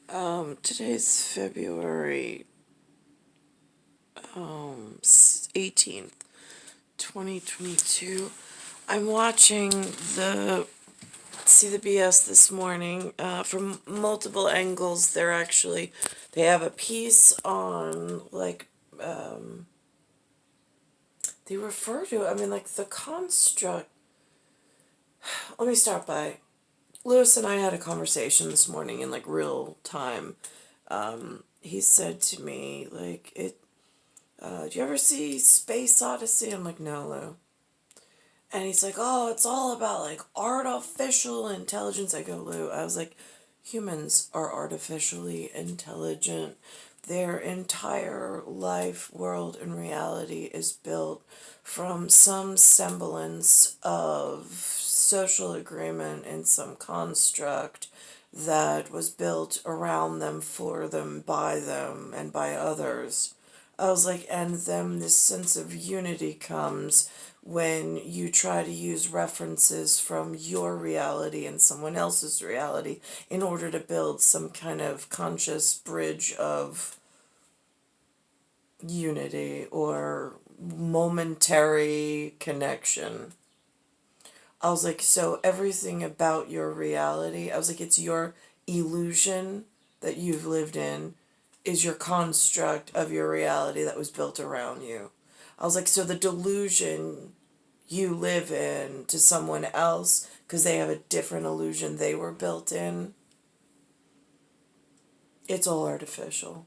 Today's February 18th, 2022. I'm watching the BS this morning from multiple angles. They have a piece on, they refer to, the construct. Let me start by, Lewis and I had a conversation this morning in, real time. He said to me, do you ever see Space Odyssey? I'm like, no, Lou. And he's like, oh, it's all about, artificial intelligence. I go, Lou, I was like, humans are artificially intelligent. Their entire life, world, and reality is built from some semblance of social agreement and some construct that was built around them, for them, and by others. I was like, and then this sense of unity comes when you try to use references from your reality and someone else's reality in order to build some kind of conscious bridge of unity or momentary connection. I was like, so everything about your reality, I was like, it's your illusion that you've lived in is your construct of your reality that was built around you. I was like, so the delusion you live in to someone else, because they have a different illusion they were built in, it's all artificial.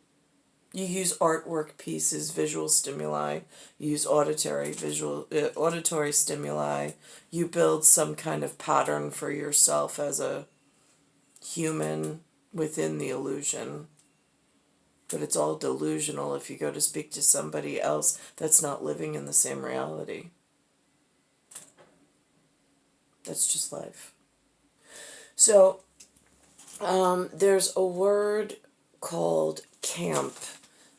You use artwork pieces, visual stimuli. You use auditory stimuli. You build some kind of pattern for yourself as a human within the illusion. But it's all delusional if you go to speak to somebody else that's not living in the same reality. That's just life. So, there's a word called camp.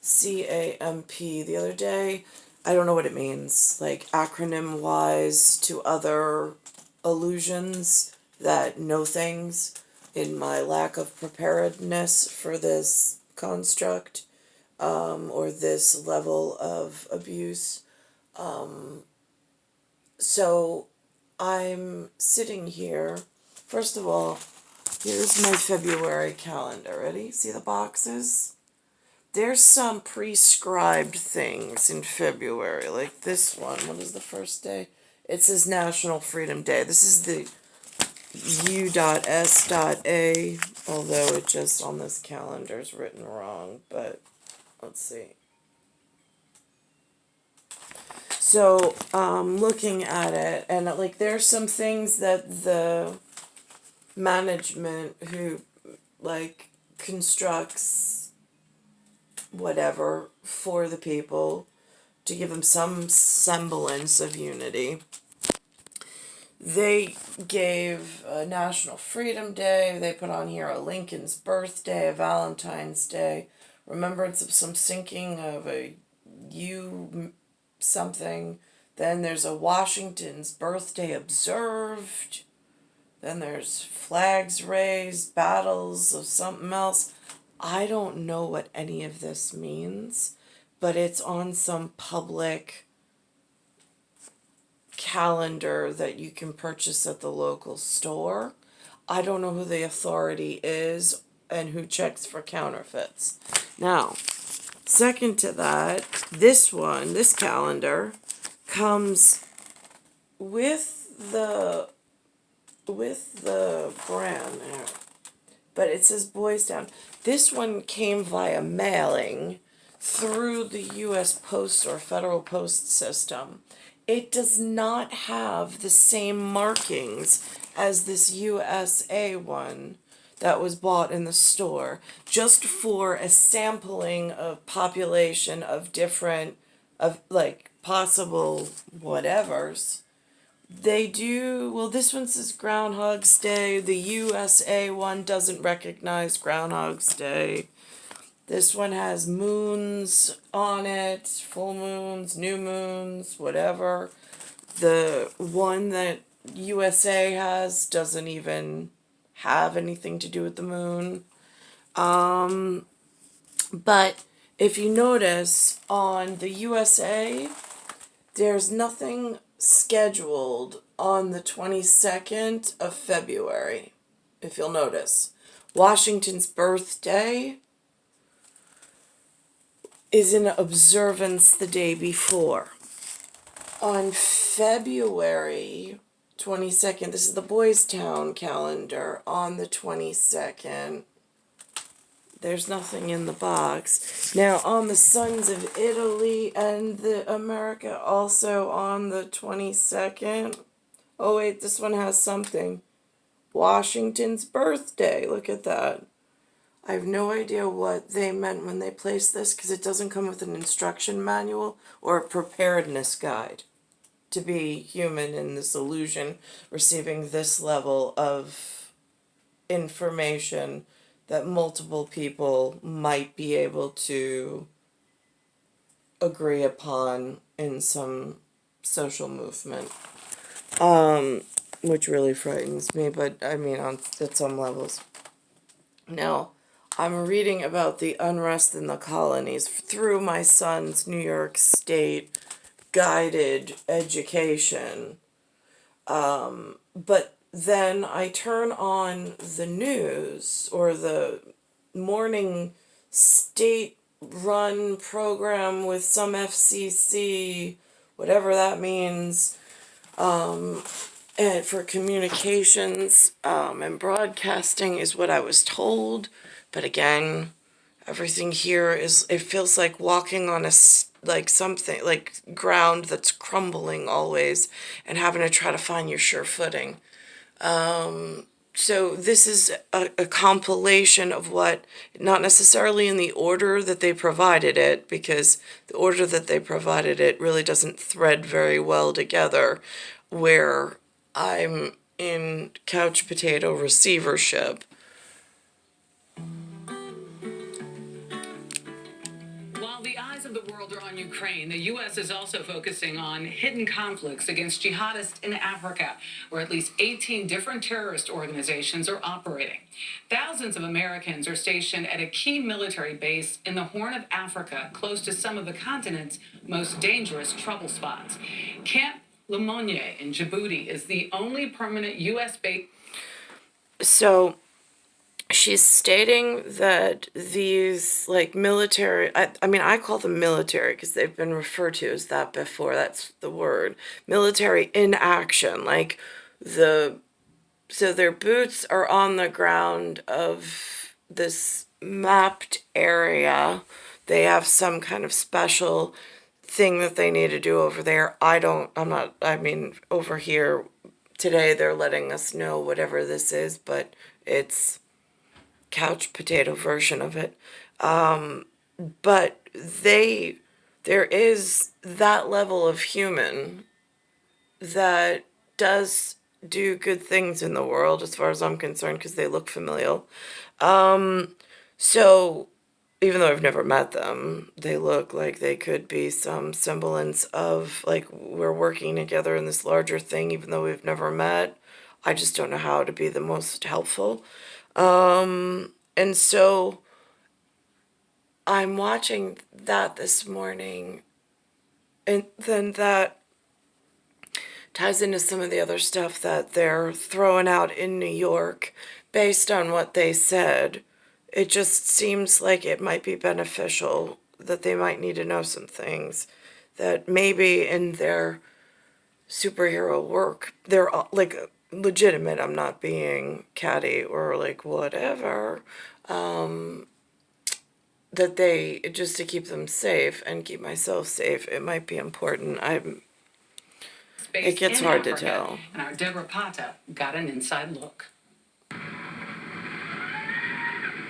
CAMP. The other day, I don't know what it means, acronym wise to other illusions that know things, in my lack of preparedness for this construct, or this level of abuse. So I'm sitting here. First of all, here's my February calendar. Ready? See the boxes? There's some prescribed things in February, like this one. What is the first day? It says National Freedom Day. This is the U.S.A, although it just on this calendar is written wrong, but let's see. So, looking at it, and there's some things that the management who, constructs whatever for the people to give them some semblance of unity. They gave a National Freedom Day. They put on here a Lincoln's birthday, a Valentine's Day, remembrance of some sinking of a U something. Then there's a Washington's birthday observed. Then there's flags raised, battles of something else. I don't know what any of this means, but it's on some public calendar that you can purchase at the local store. I don't know who the authority is and who checks for counterfeits. Now, second to that, this calendar comes with the brand there, but it says Boys Town. This one came via mailing through the U.S. Post or Federal Post System. It does not have the same markings as this USA one that was bought in the store, just for a sampling of population of different, possible whatevers. They do, well, this one says Groundhog's Day. The USA one doesn't recognize Groundhog's Day. This one has moons on it, full moons, new moons, whatever. The one that USA has doesn't even have anything to do with the moon. But if you notice on the USA, there's nothing scheduled on the 22nd of February, if you'll notice. Washington's birthday is in observance the day before. On February 22nd, this is the Boys Town calendar, on the 22nd, there's nothing in the box. Now, on the Sons of Italy and the America, also on the 22nd. Oh, wait, this one has something. Washington's birthday. Look at that. I have no idea what they meant when they placed this, because it doesn't come with an instruction manual or a preparedness guide to be human in this illusion, receiving this level of information that multiple people might be able to agree upon in some social movement, which really frightens me, but I mean at some levels. Now, I'm reading about the unrest in the colonies through my son's New York State guided education, but then I turn on the news or the morning state-run program with some FCC, whatever that means, and for communications and broadcasting is what I was told. But again, everything here it feels like walking on like something, like ground that's crumbling always and having to try to find your sure footing. So this is a compilation of what, not necessarily in the order that they provided it, because the order that they provided it really doesn't thread very well together, where I'm in couch potato receivership. While the eyes of the world are on Ukraine, the U.S. is also focusing on hidden conflicts against jihadists in Africa, where at least 18 different terrorist organizations are operating. Thousands of Americans are stationed at a key military base in the Horn of Africa, close to some of the continent's most dangerous trouble spots. Camp Lemonnier in Djibouti is the only permanent U.S. base. So she's stating that these, like, military, I mean, I call them military because they've been referred to as that before. That's the word. Military in action. Like, so their boots are on the ground of this mapped area. They have some kind of special thing that they need to do over there. I mean, over here today they're letting us know whatever this is, but it's couch potato version of it. But there is that level of human that does do good things in the world, as far as I'm concerned, because they look familial. So even though I've never met them, they look like they could be some semblance of, like, we're working together in this larger thing, even though we've never met. I just don't know how to be the most helpful. And so I'm watching that this morning, and then that ties into some of the other stuff that they're throwing out in New York based on what they said. It just seems like it might be beneficial, that they might need to know some things that maybe in their superhero work, they're like legitimate. I'm not being catty or like whatever. That they, just to keep them safe and keep myself safe, it might be important. It gets hard to tell. And our Deborah Pata got an inside look.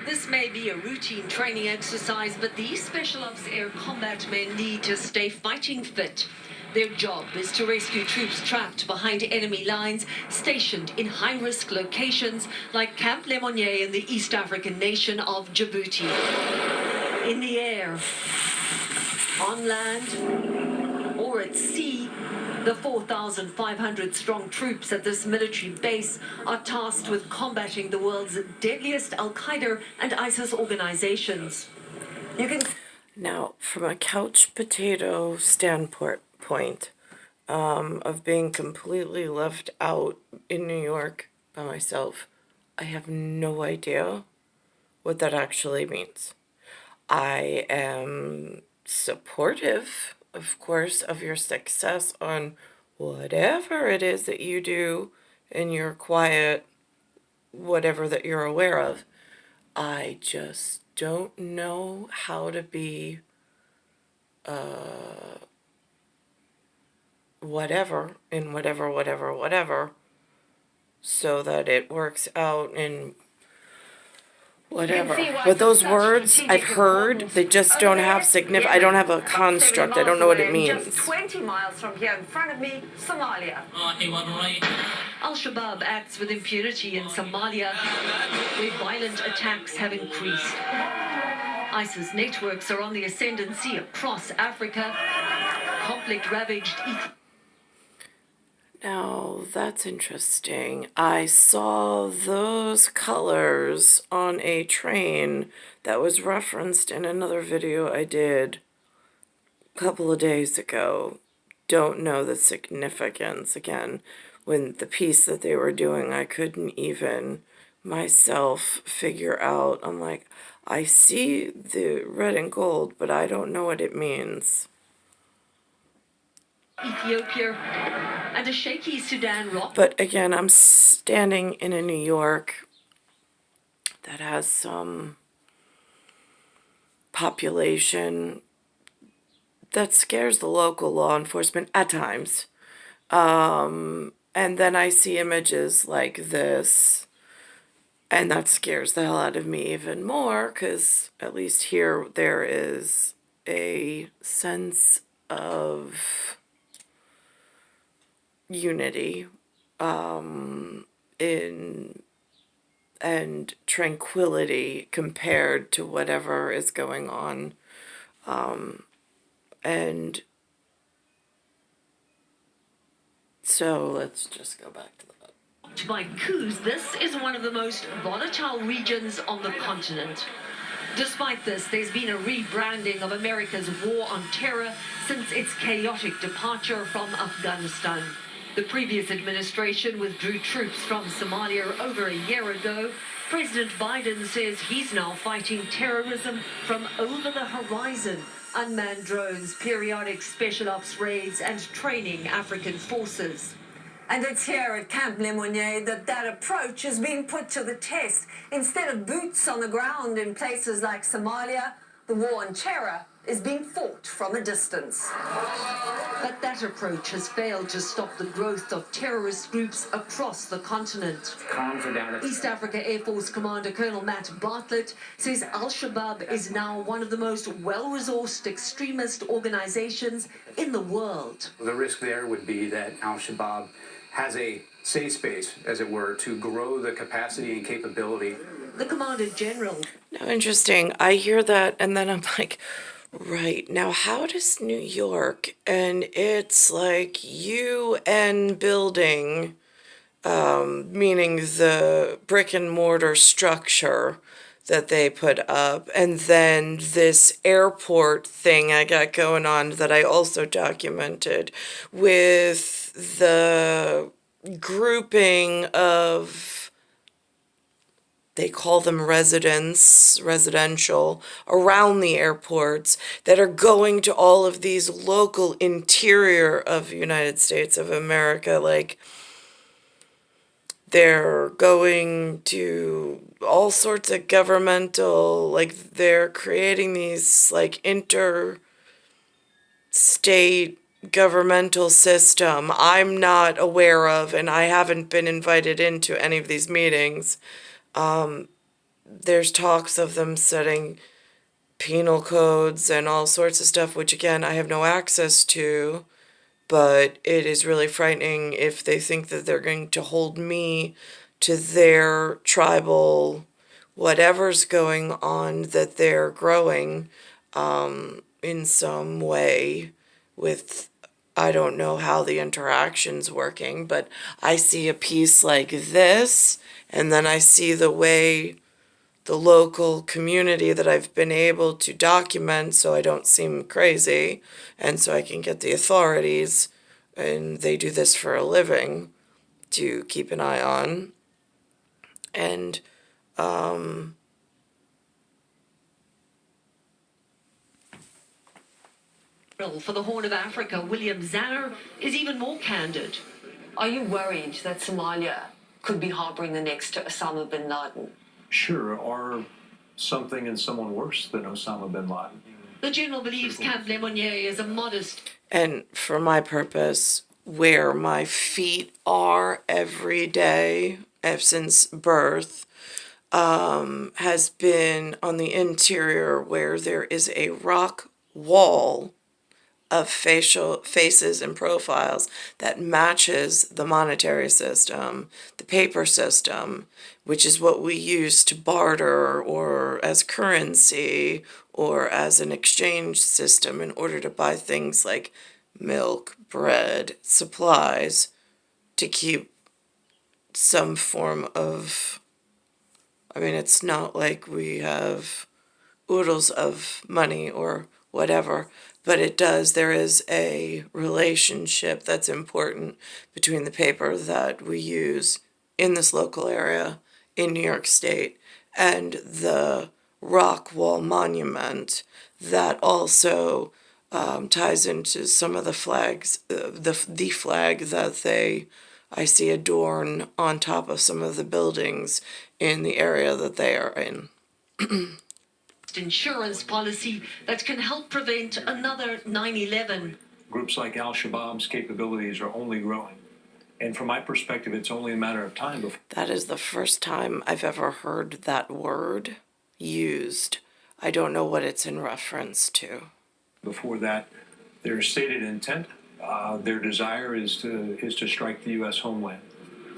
This may be a routine training exercise, but these Special Ops Air Combat men need to stay fighting fit. Their job is to rescue troops trapped behind enemy lines, stationed in high-risk locations like Camp Lemonnier in the East African nation of Djibouti. In the air, on land, or at sea, The 4,500-strong troops at this military base are tasked with combating the world's deadliest Al-Qaeda and ISIS organizations. You can... Now, from a couch potato standpoint, of being completely left out in New York by myself, I have no idea what that actually means. I am supportive, of course, of your success on whatever it is that you do in your quiet, whatever that you're aware of. I just don't know how to be whatever in whatever, so that it works out in whatever. But those words I've heard, they just don't have I don't have a construct. I don't know what it means. Just 20 miles from here in front of me, Somalia. Al-Shabaab acts with impunity in Somalia, where violent attacks have increased. ISIS networks are on the ascendancy across Africa. Conflict-ravaged Ethiopia. Now, that's interesting. I saw those colors on a train that was referenced in another video I did a couple of days ago. Don't know the significance. Again, when the piece that they were doing, I couldn't even myself figure out. I'm like, I see the red and gold, but I don't know what it means. Ethiopia and a shaky Sudan rock. But again, I'm standing in a New York that has some population that scares the local law enforcement at times. And then I see images like this, and that scares the hell out of me even more, because at least here there is a sense of unity in and tranquility compared to whatever is going on, and so let's just go back to that. By coups, this is one of the most volatile regions on the continent. Despite this, there's been a rebranding of America's war on terror since its chaotic departure from Afghanistan. The previous administration withdrew troops from Somalia over a year ago. President Biden says he's now fighting terrorism from over the horizon. Unmanned drones, periodic special ops raids, and training African forces. And it's here at Camp Lemonnier that approach is being put to the test. Instead of boots on the ground in places like Somalia, the war on terror is being fought from a distance. But that approach has failed to stop the growth of terrorist groups across the continent. East Africa Air Force Commander Colonel Matt Bartlett says Al-Shabaab is now one of the most well-resourced extremist organizations in the world. The risk there would be that Al-Shabaab has a safe space, as it were, to grow the capacity and capability. The Commander General. Now, interesting. I hear that, and then I'm like, right. Now, how does New York and it's like UN building, meaning the brick and mortar structure that they put up, and then this airport thing I got going on that I also documented with the grouping of, they call them residential, around the airports that are going to all of these local interior of the United States of America. Like, they're going to all sorts of governmental, like, they're creating these, like, interstate governmental system I'm not aware of, and I haven't been invited into any of these meetings. There's talks of them setting penal codes and all sorts of stuff, which again, I have no access to, but it is really frightening if they think that they're going to hold me to their tribal whatever's going on that they're growing in some way with I don't know how the interaction's working, but I see a piece like this, and then I see the way the local community that I've been able to document so I don't seem crazy and so I can get the authorities, and they do this for a living, to keep an eye on. And For the Horn of Africa, William Zanner is even more candid. Are you worried that Somalia could be harboring the next Osama bin Laden? Sure, or something and someone worse than Osama bin Laden. The general believes Camp Lemonnier is a modest. and for my purpose, where my feet are every day since birth has been on the interior where there is a rock wall of faces and profiles that matches the monetary system, the paper system, which is what we use to barter or as currency or as an exchange system in order to buy things like milk, bread, supplies, to keep some form of, I mean, it's not like we have oodles of money or whatever, but there is a relationship that's important between the paper that we use in this local area in New York State and the rock wall monument that also ties into some of the flags, the flag that I see adorn on top of some of the buildings in the area that they are in. Insurance policy that can help prevent another 9/11. Groups like Al Shabaab's capabilities are only growing. And from my perspective, it's only a matter of time before. That is the first time I've ever heard that word used. I don't know what it's in reference to. Before that, their stated intent, their desire is to strike the U.S. homeland.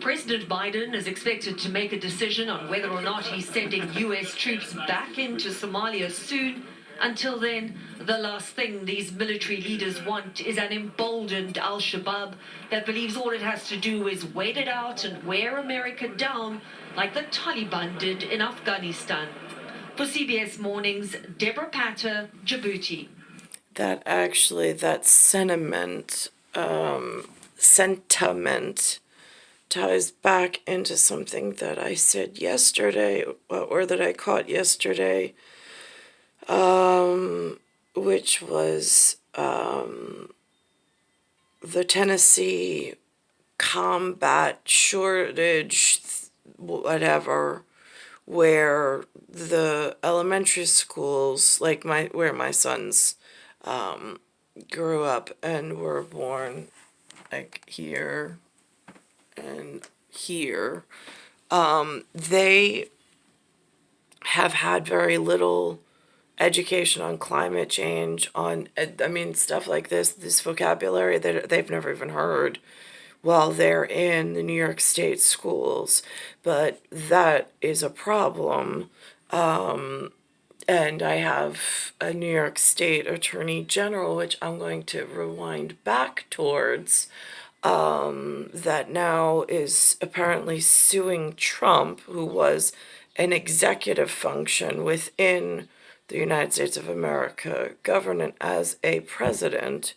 President Biden is expected to make a decision on whether or not he's sending U.S. troops back into Somalia soon. Until then, the last thing these military leaders want is an emboldened al-Shabaab that believes all it has to do is wait it out and wear America down like the Taliban did in Afghanistan. For CBS Mornings, Deborah Patter, Djibouti. That sentiment ties back into something that I said yesterday, or that I caught yesterday, which was the Tennessee combat shortage, whatever, where the elementary schools, like where my sons grew up and were born, like here and here, they have had very little education on climate change, on, I mean, stuff like this vocabulary that they've never even heard while they're in the New York State schools. But that is a problem. And I have a New York State Attorney General, which I'm going to rewind back towards, that now is apparently suing Trump, who was an executive function within the United States of America government as a president,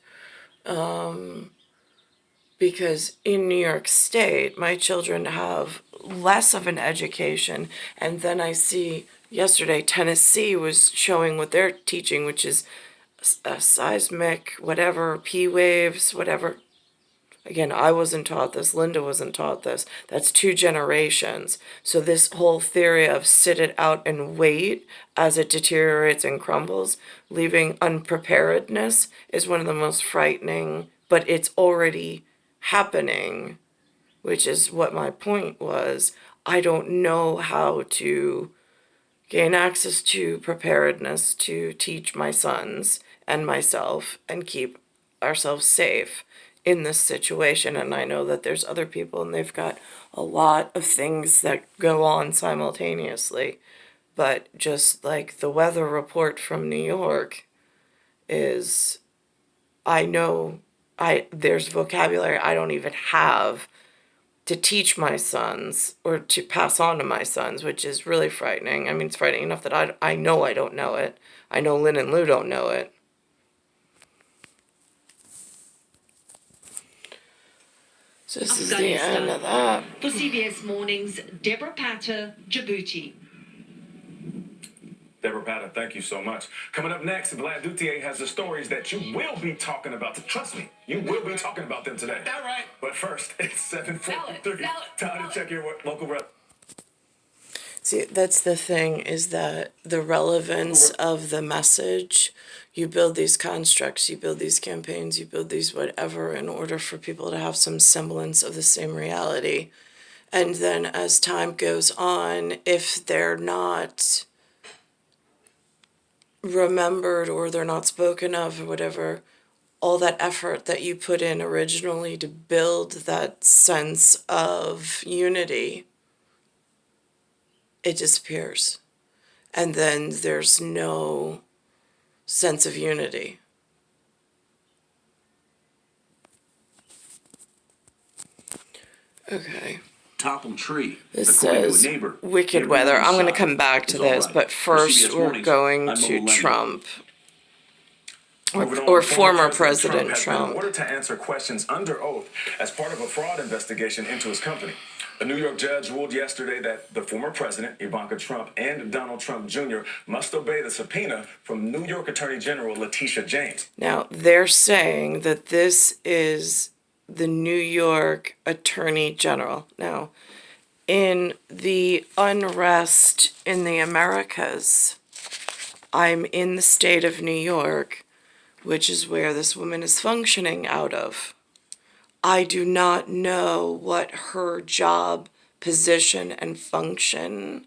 because in New York State, my children have less of an education. And then I see yesterday Tennessee was showing what they're teaching, which is seismic, whatever, P waves, whatever. Again, I wasn't taught this. Linda wasn't taught this. That's 2 generations. So this whole theory of sit it out and wait as it deteriorates and crumbles, leaving unpreparedness, is one of the most frightening, but it's already happening, which is what my point was. I don't know how to gain access to preparedness to teach my sons and myself and keep ourselves safe in this situation. And I know that there's other people and they've got a lot of things that go on simultaneously. But just like the weather report from New York is, I know there's vocabulary I don't even have to teach my sons or to pass on to my sons, which is really frightening. I mean, it's frightening enough that I know I don't know it. I know Lynn and Lou don't know it. So this is the end of that. For CBS Mornings, Deborah Patter, Djibouti. Deborah Patter, thank you so much. Coming up next, Vlad Duthier has the stories that you will be talking about. Trust me, you will be talking about them today. That right? But first, it's 7:43. Time to check your local rep. See, that's the thing, is that the relevance of the message, you build these constructs, you build these campaigns, you build these whatever in order for people to have some semblance of the same reality. And then as time goes on, if they're not remembered or they're not spoken of or whatever, all that effort that you put in originally to build that sense of unity, it disappears. And then there's no sense of unity. Okay. Toppled tree. This According to a says neighbor, wicked everyone weather. I'm going to inside come back to is this, all right. but For first CBS we're Mornings, going I'm to Mobile Lenny. Trump. Moving on, Or former President has Trump. been ordered to answer questions under oath as part of a fraud investigation into his company. A New York judge ruled yesterday that the former president, Ivanka Trump, and Donald Trump Jr. must obey the subpoena from New York Attorney General Letitia James. Now, they're saying that this is the New York Attorney General. Now, in the unrest in the Americas, I'm in the state of New York, which is where this woman is functioning out of. I do not know what her job, position, and function.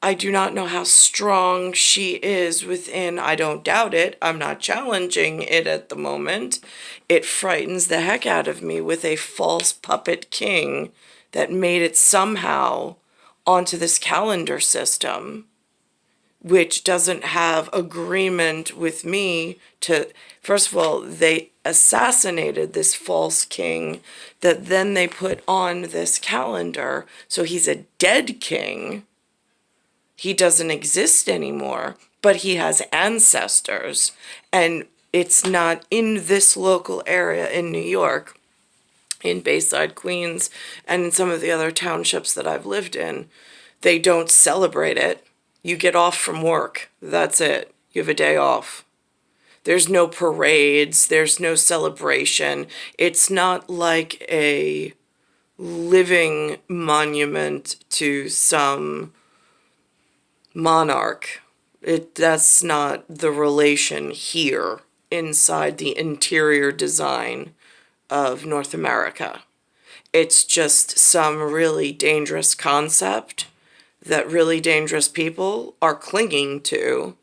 I do not know how strong she is within. I don't doubt it. I'm not challenging it at the moment. It frightens the heck out of me with a false puppet king that made it somehow onto this calendar system, which doesn't have agreement with me to, first of all, they assassinated this false king that then they put on this calendar. So he's a dead king. He doesn't exist anymore, but he has ancestors. And it's not in this local area in New York, in Bayside, Queens, and in some of the other townships that I've lived in. They don't celebrate it. You get off from work. That's it. You have a day off. There's no parades. There's no celebration. It's not like a living monument to some monarch. That's not the relation here inside the interior design of North America. It's just some really dangerous concept that really dangerous people are clinging to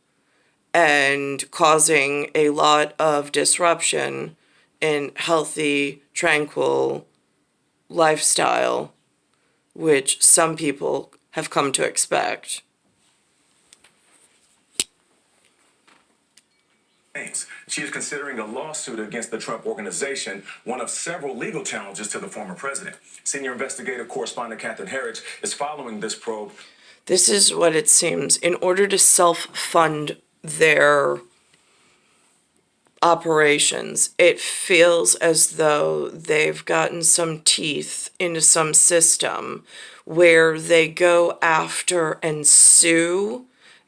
and causing a lot of disruption in healthy, tranquil lifestyle, which some people have come to expect. She is considering a lawsuit against the Trump Organization, one of several legal challenges to the former president. Senior investigative correspondent Catherine Herridge is following this probe. This is what it seems. In order to self-fund their operations, it feels as though they've gotten some teeth into some system where they go after and sue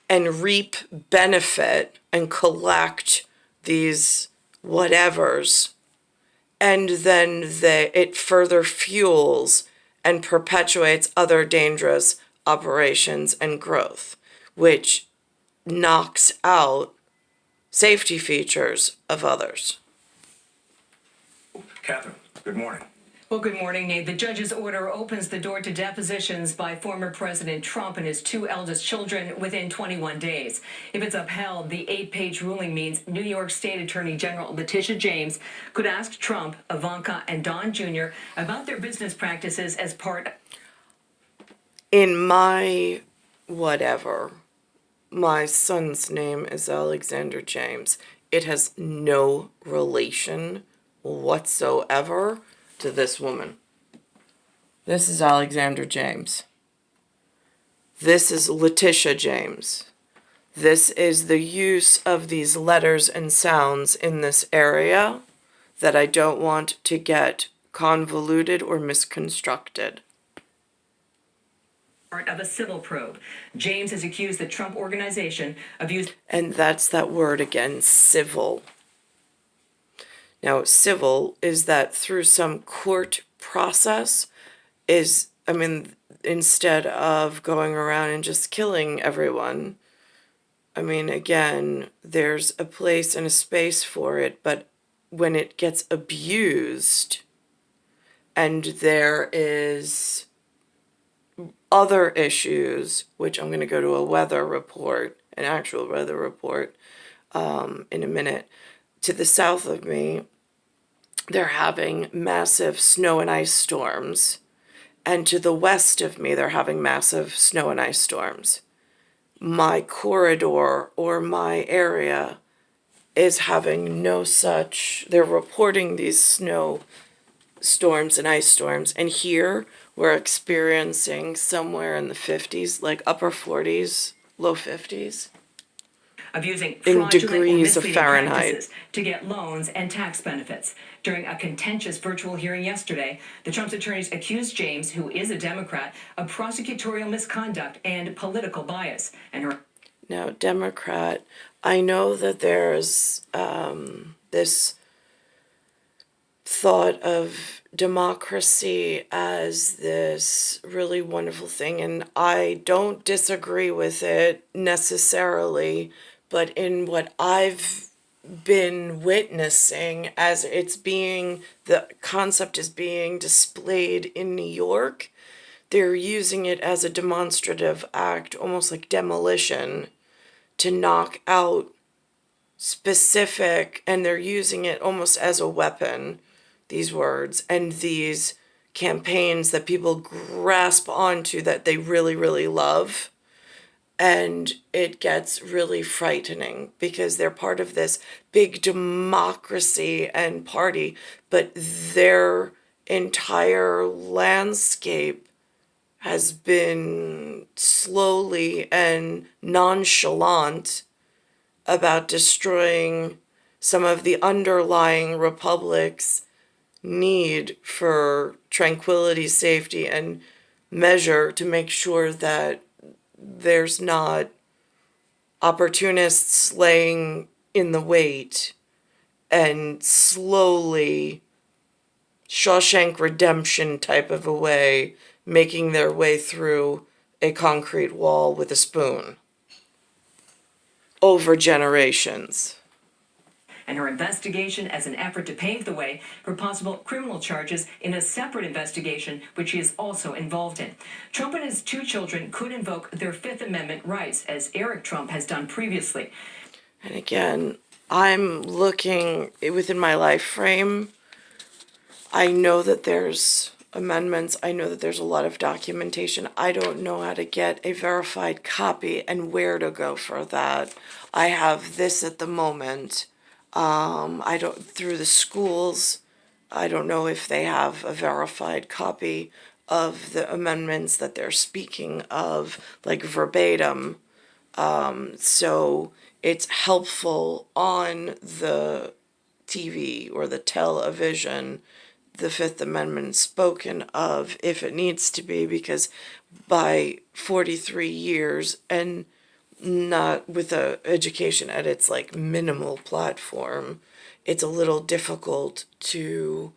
and reap benefit and collect these whatevers, and then it further fuels and perpetuates other dangerous operations and growth, which knocks out safety features of others. Catherine, good morning. Well, good morning, Nate. The judge's order opens the door to depositions by former President Trump and his two eldest children within 21 days. If it's upheld, the 8-page ruling means New York State Attorney General Letitia James could ask Trump, Ivanka, and Don Jr. about their business practices as part. In my whatever, my son's name is Alexander James. It has no relation whatsoever to this woman. This is Alexander James. This is Letitia James. This is the use of these letters and sounds in this area that I don't want to get convoluted or misconstructed. Part of a civil probe. James has accused the Trump organization of using. And that's that word again, civil. Now, civil is that through some court process instead of going around and just killing everyone, again, there's a place and a space for it, but when it gets abused and there is other issues, which I'm going to go to an actual weather report in a minute. To the south of me, they're having massive snow and ice storms. And to the west of me, they're having massive snow and ice storms. My corridor or my area is having no such. They're reporting these snow storms and ice storms. And here we're experiencing somewhere in the 50s, like upper 40s, low 50s. Of using in fraudulent degrees or of misleading Fahrenheit practices to get loans and tax benefits. During a contentious virtual hearing yesterday, the Trump's attorneys accused James, who is a Democrat, of prosecutorial misconduct and political bias. Now, Democrat, I know that there's this thought of democracy as this really wonderful thing, and I don't disagree with it necessarily, but in what I've been witnessing as the concept is being displayed in New York, they're using it as a demonstrative act, almost like demolition, to knock out specific, and they're using it almost as a weapon, these words and these campaigns that people grasp onto that they really, really love. And it gets really frightening because they're part of this big democracy and party, but their entire landscape has been slowly and nonchalant about destroying some of the underlying republic's need for tranquility, safety, and measure to make sure that there's not opportunists laying in the wait and slowly Shawshank Redemption type of a way making their way through a concrete wall with a spoon over generations. And her investigation as an effort to pave the way for possible criminal charges in a separate investigation, which he is also involved in. Trump and his two children could invoke their Fifth Amendment rights, as Eric Trump has done previously. And again, I'm looking within my life frame. I know that there's amendments. I know that there's a lot of documentation. I don't know how to get a verified copy and where to go for that. I have this at the moment. Through the schools, I don't know if they have a verified copy of the amendments that they're speaking of, like verbatim. So it's helpful on the TV or the television, the Fifth Amendment spoken of if it needs to be, because by 43 years and not with a education at its minimal platform, it's a little difficult to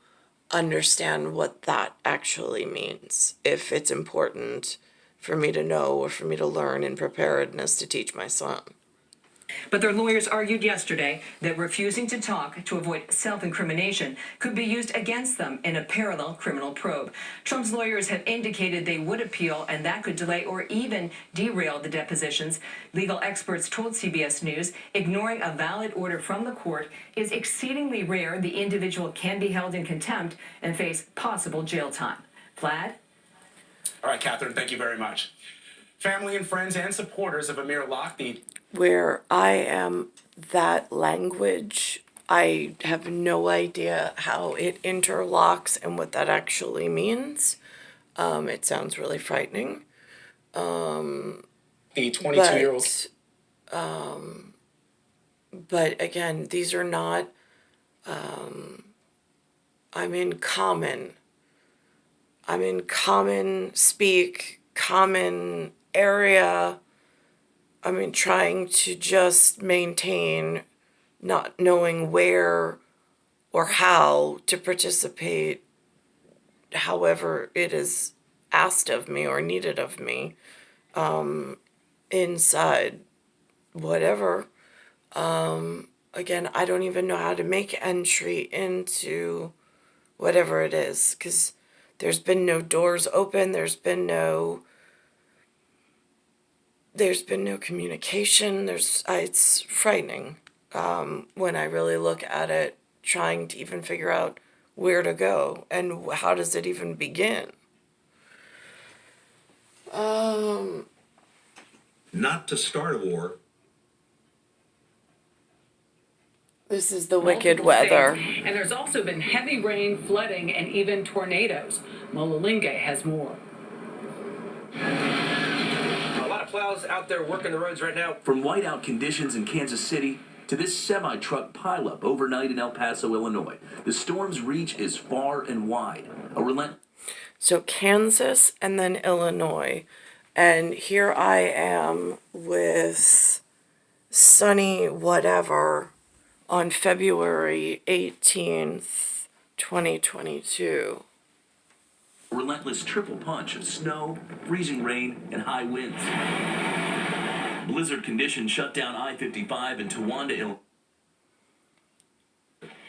understand what that actually means, if it's important for me to know or for me to learn in preparedness to teach my son. But their lawyers argued yesterday that refusing to talk to avoid self-incrimination could be used against them in a parallel criminal probe. Trump's lawyers have indicated they would appeal, and that could delay or even derail the depositions. Legal experts told CBS News ignoring a valid order from the court is exceedingly rare. The individual can be held in contempt and face possible jail time. Vlad? All right, Catherine, thank you very much. Family and friends and supporters of Amir Lockheed. Where I am, that language I have no idea how it interlocks and what that actually means. It sounds really frightening. The 22-year-old. But again, these are not, I'm in common speak, common area. Trying to just maintain, not knowing where or how to participate, however it is asked of me or needed of me, inside whatever. Again, I don't even know how to make entry into whatever it is, because there's been no doors open, there's been no communication. It's frightening when I really look at it, trying to even figure out where to go and how does it even begin. Not to start a war. This is the wicked weather. And there's also been heavy rain, flooding, and even tornadoes. Molalinge has more. A lot of plows out there working the roads right now. From whiteout conditions in Kansas City to this semi-truck pileup overnight in El Paso, Illinois, the storm's reach is far and wide. So Kansas and then Illinois. And here I am with sunny whatever on February 18th, 2022. A relentless triple punch of snow, freezing rain, and high winds. Blizzard conditions shut down I-55 in Towanda, Illinois.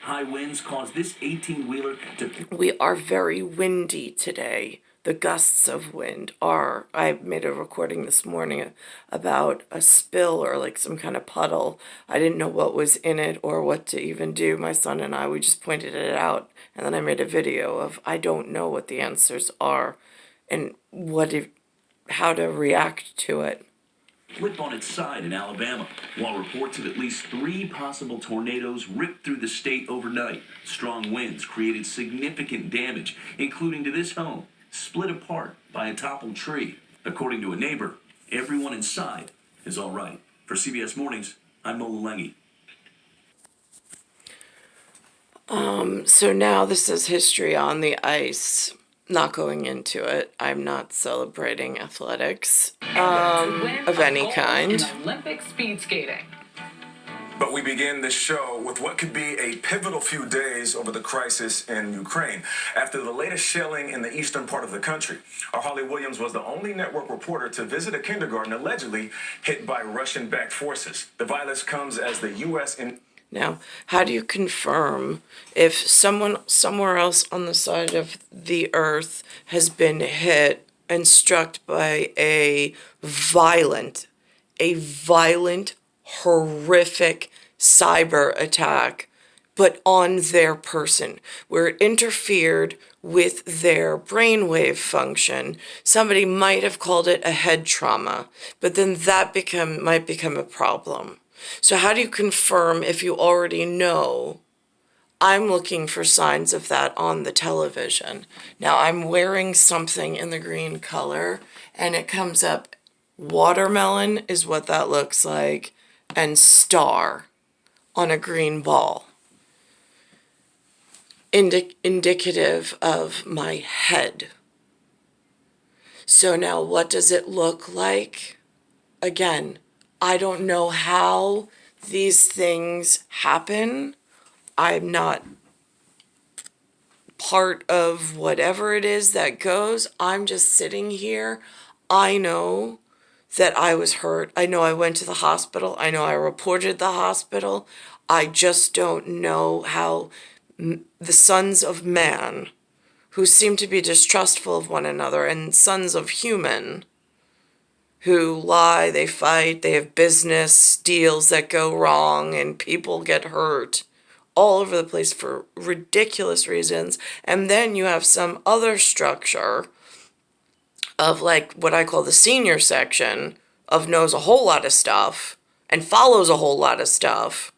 High winds caused this 18-wheeler to... We are very windy today. The gusts of wind are... I made a recording this morning about a spill or like some kind of puddle. I didn't know what was in it or what to even do. My son and I, we just pointed it out. And then I made a video of I don't know what the answers are and how to react to it. Flip on its side in Alabama, while reports of at least 3 possible tornadoes ripped through the state overnight. Strong winds created significant damage, including to this home, split apart by a toppled tree. According to a neighbor, everyone inside is all right. For CBS Mornings, I'm Molalinge. So now this is history on the ice. Not going into it. I'm not celebrating athletics of any kind. In Olympic speed skating. But we begin this show with what could be a pivotal few days over the crisis in Ukraine. After the latest shelling in the eastern part of the country, our Holly Williams was the only network reporter to visit a kindergarten allegedly hit by Russian-backed forces. The violence comes as the U.S. Now, how do you confirm if someone somewhere else on the side of the earth has been hit and struck by a violent, horrific cyber attack, but on their person, where it interfered with their brainwave function? Somebody might have called it a head trauma, but then that might become a problem. So how do you confirm if you already know? I'm looking for signs of that on the television. Now I'm wearing something in the green color and it comes up, watermelon is what that looks like, and star on a green ball. Indicative of my head. So now what does it look like? Again, I don't know how these things happen. I'm not part of whatever it is that goes. I'm just sitting here. I know that I was hurt. I know I went to the hospital. I know I reported the hospital. I just don't know how the sons of man, who seem to be distrustful of one another, and sons of human, who lie, they fight, they have business deals that go wrong, and people get hurt all over the place for ridiculous reasons. And then you have some other structure of like what I call the senior section of knows a whole lot of stuff and follows a whole lot of stuff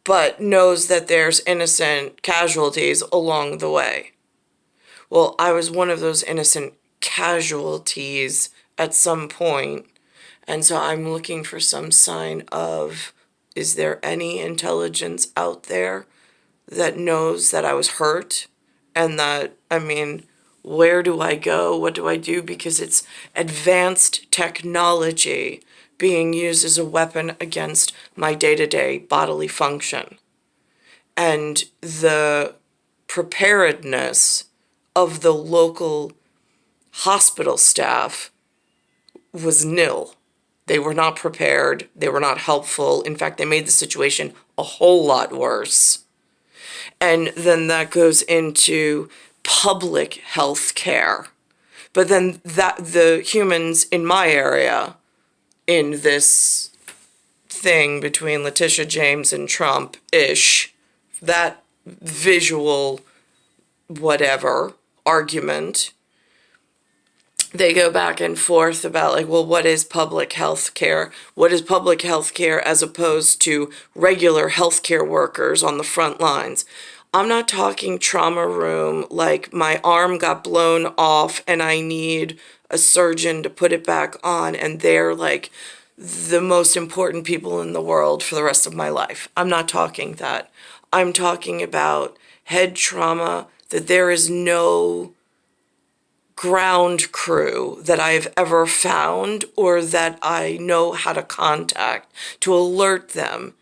but knows that there's innocent casualties along the way. Well, I was one of those innocent casualties at some point, and so I'm looking for some sign of, is there any intelligence out there that knows that I was hurt? And that, I mean, where do I go? What do I do? Because it's advanced technology being used as a weapon against my day-to-day bodily function. And the preparedness of the local hospital staff was nil. They were not prepared. They were not helpful. In fact, they made the situation a whole lot worse. And then that goes into public health care. But then that the humans in my area, in this thing between Letitia James and Trump-ish, that visual whatever argument, they go back and forth about, like, well, what is public health care? What is public health care as opposed to regular healthcare workers on the front lines? I'm not talking trauma room, like my arm got blown off and I need a surgeon to put it back on, and they're like the most important people in the world for the rest of my life. I'm not talking that. I'm talking about head trauma, that there is no ground crew that I've ever found or that I know how to contact to alert them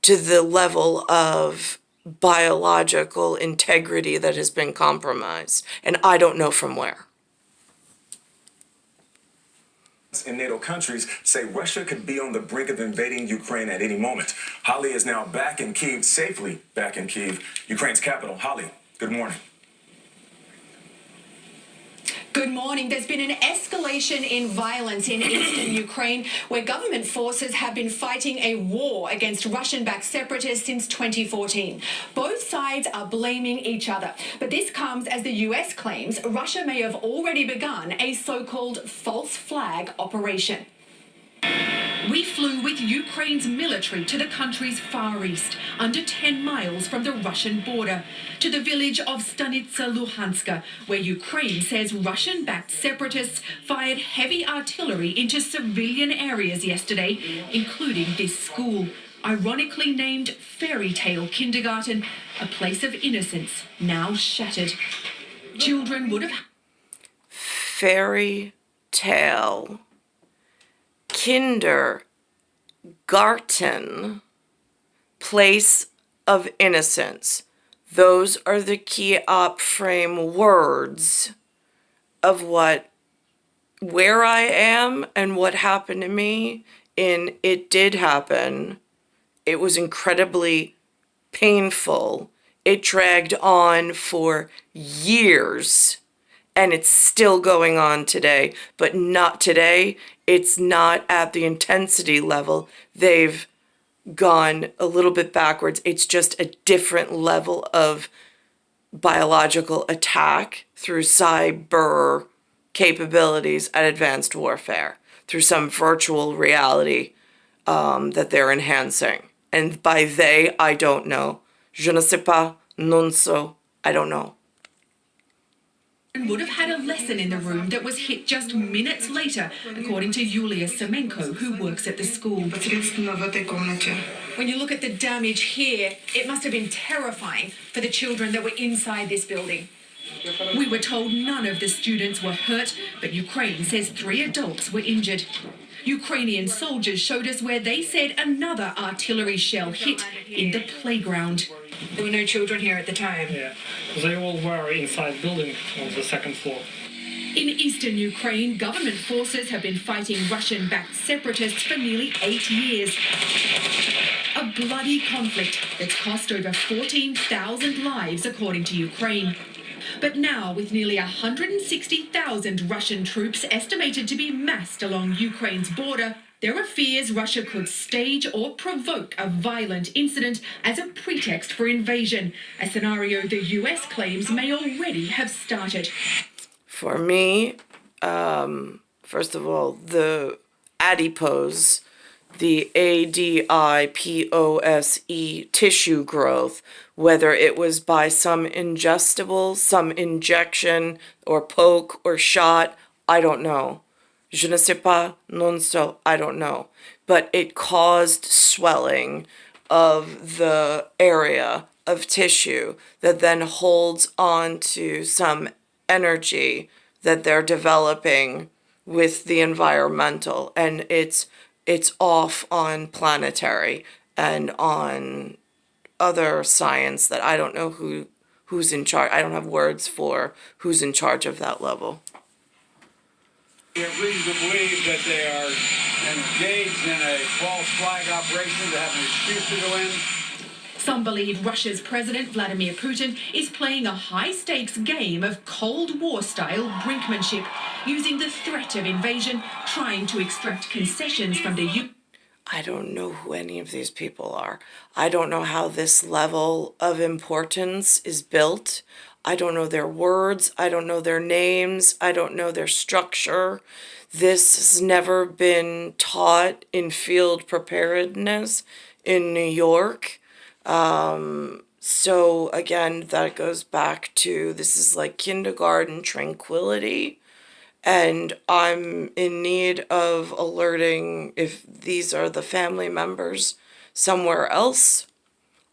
to the level of biological integrity that has been compromised. And I don't know from where. In NATO countries say Russia could be on the brink of invading Ukraine at any moment. Holly is now back in Kyiv, safely back in Kyiv, Ukraine's capital. Holly, good morning. Good morning. There's been an escalation in violence in eastern Ukraine, where government forces have been fighting a war against Russian-backed separatists since 2014. Both sides are blaming each other. But this comes as the US claims Russia may have already begun a so-called false flag operation. We flew with Ukraine's military to the country's far east, under 10 miles from the Russian border, to the village of Stanitsa Luhanska, where Ukraine says Russian-backed separatists fired heavy artillery into civilian areas yesterday, including this school, ironically named Fairy Tale Kindergarten, a place of innocence now shattered. Children would have... Fairy tale. Kindergarten, place of innocence. Those are the key op frame words of where I am and what happened to me in It Did Happen. It was incredibly painful. It dragged on for years. And it's still going on today, but not today. It's not at the intensity level. They've gone a little bit backwards. It's just a different level of biological attack through cyber capabilities at advanced warfare, through some virtual reality that they're enhancing. And by they, I don't know. Je ne sais pas, non so, I don't know. Would have had a lesson in the room that was hit just minutes later, according to Yulia Semenko, who works at the school. When you look at the damage here, it must have been terrifying for the children that were inside this building. We were told none of the students were hurt, but Ukraine says 3 adults were injured. Ukrainian soldiers showed us where they said another artillery shell hit in the playground. There were no children here at the time. Yeah, they all were inside building on the second floor. In eastern Ukraine, government forces have been fighting Russian-backed separatists for nearly 8 years. A bloody conflict that's cost over 14,000 lives, according to Ukraine. But now, with nearly 160,000 Russian troops estimated to be massed along Ukraine's border, there are fears Russia could stage or provoke a violent incident as a pretext for invasion, a scenario the US claims may already have started. For me, first of all, the adipose, the ADIPOSE tissue growth, whether it was by some ingestible, some injection, or poke or shot, I don't know. Je ne sais pas, non so, I don't know. But it caused swelling of the area of tissue that then holds on to some energy that they're developing with the environmental, and it's off on planetary and on other science that I don't know who's in charge. I don't have words for who's in charge of that level. We have reason to believe that they are engaged in a false flag operation to have an excuse to go in. Some believe Russia's President Vladimir Putin is playing a high-stakes game of Cold War-style brinkmanship, using the threat of invasion, trying to extract concessions from the U.S. I don't know who any of these people are. I don't know how this level of importance is built. I don't know their words. I don't know their names. I don't know their structure. This has never been taught in field preparedness in New York. So again, that goes back to, this is like kindergarten tranquility. And I'm in need of alerting if these are the family members somewhere else.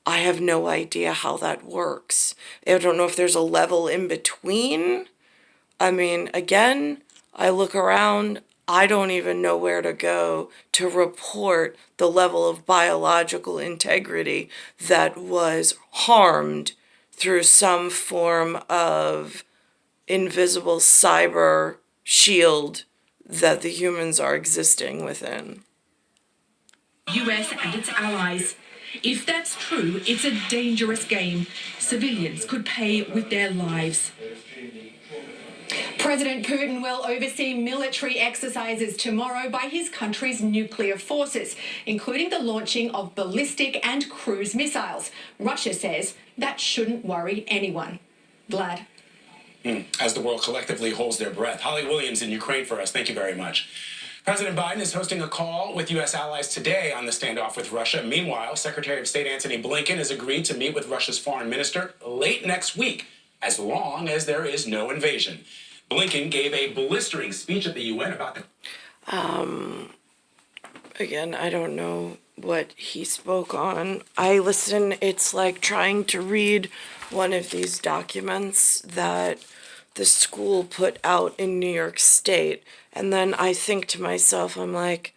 I have no idea how that works. I don't know if there's a level in between. I mean, again, I look around, I don't even know where to go to report the level of biological integrity that was harmed through some form of invisible cyber shield that the humans are existing within. US and its allies. If that's true, it's a dangerous game. Civilians could pay with their lives. President Putin will oversee military exercises tomorrow by his country's nuclear forces, including the launching of ballistic and cruise missiles. Russia says that shouldn't worry anyone. Vlad. As the world collectively holds their breath. Holly Williams in Ukraine for us. Thank you very much. President Biden is hosting a call with U.S. allies today on the standoff with Russia. Meanwhile, Secretary of State Antony Blinken has agreed to meet with Russia's foreign minister late next week, as long as there is no invasion. Blinken gave a blistering speech at the UN about the... Again, I don't know what he spoke on. I listen, it's like trying to read one of these documents that the school put out in New York State, and then I think to myself, I'm like,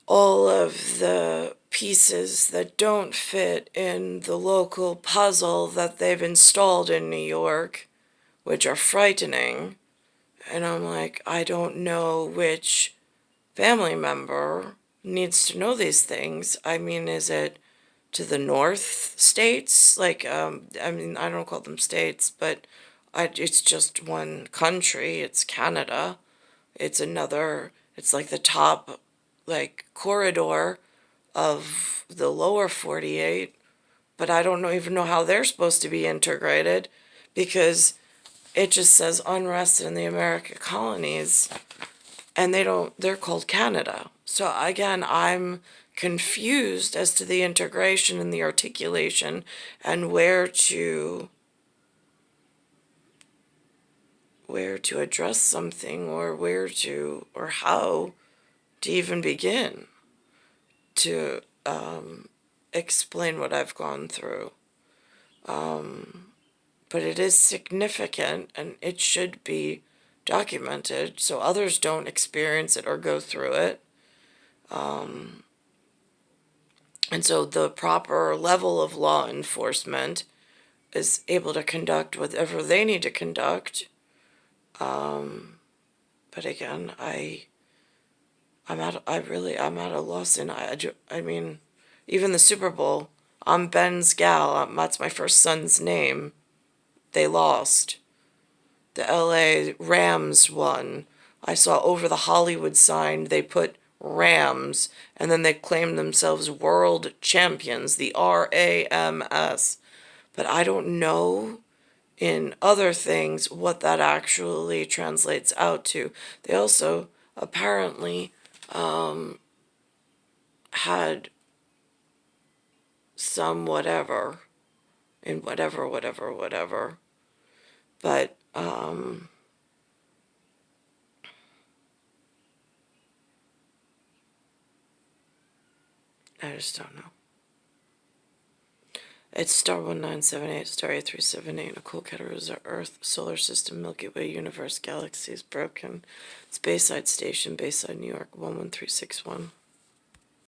all of the pieces that don't fit in the local puzzle that they've installed in New York, which are frightening, and I'm like, I don't know which family member needs to know these things. I mean, is it to the north states? Like, I mean, I don't call them states, but it's just one country. It's Canada. It's another, it's like the top, like, corridor of the lower 48, but I don't even know how they're supposed to be integrated, because it just says unrest in the American colonies, and they're called Canada. So again, I'm confused as to the integration and the articulation and where to address something, or or how to even begin to explain what I've gone through. But it is significant, and it should be documented so others don't experience it or go through it. And so the proper level of law enforcement is able to conduct whatever they need to conduct. But again, I'm at a loss. And I mean, even the Super Bowl, I'm Ben's gal. That's my first son's name. They lost. The LA Rams won. I saw over the Hollywood sign they put Rams, and then they claimed themselves world champions, the RAMS. But I don't know in other things what that actually translates out to. They also apparently had some whatever in whatever. But, I just don't know. It's star 1978, star 8378, Nicole, Cattaruzza, Earth, Solar System, Milky Way, Universe, Galaxies, Broken, Speyside Station, Bayside, New York, 11361.